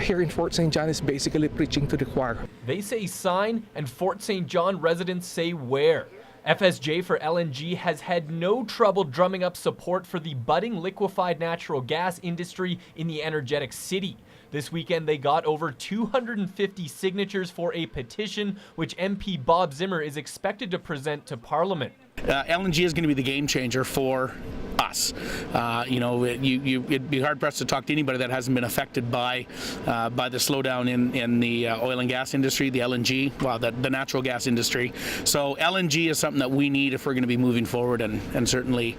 Here in Fort St. John is basically preaching to the choir. They say sign, and Fort St. John residents say where. FSJ for LNG has had no trouble drumming up support for the budding liquefied natural gas industry in the energetic city. This weekend, they got over 250 signatures for a petition, which MP Bob Zimmer is expected to present to Parliament. LNG is going to be the game changer for us. It'd be hard pressed to talk to anybody that hasn't been affected by the slowdown in the oil and gas industry, the LNG, the natural gas industry. So LNG is something that we need if we're going to be moving forward and certainly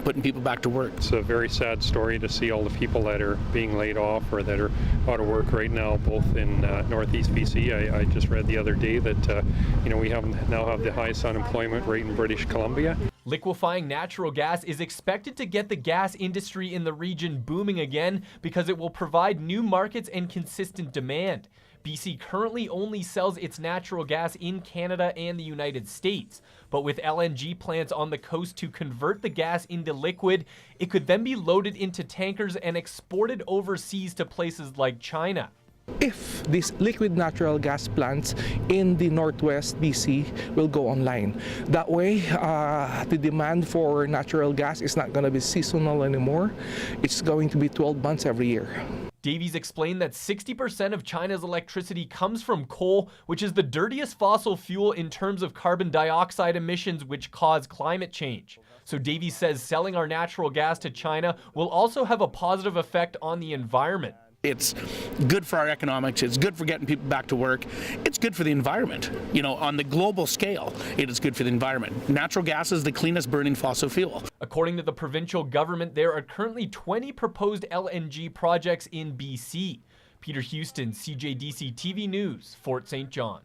putting people back to work. It's a very sad story to see all the people that are being laid off or that are out of work right now, both in Northeast BC. I just read the other day that we now have the highest unemployment rate in British Columbia. Liquefying natural gas is expected to get the gas industry in the region booming again because it will provide new markets and consistent demand. BC currently only sells its natural gas in Canada and the United States, but with LNG plants on the coast to convert the gas into liquid, it could then be loaded into tankers and exported overseas to places like China. If these liquid natural gas plants in the Northwest BC will go online, that way the demand for natural gas is not going to be seasonal anymore. It's going to be 12 months every year. Davies explained that 60% of China's electricity comes from coal, which is the dirtiest fossil fuel in terms of carbon dioxide emissions, which cause climate change. So Davies says selling our natural gas to China will also have a positive effect on the environment. It's good for our economics. It's good for getting people back to work. It's good for the environment. On the global scale, it is good for the environment. Natural gas is the cleanest burning fossil fuel. According to the provincial government, there are currently 20 proposed LNG projects in BC. Peter Houston, CJDC-TV News, Fort St. John.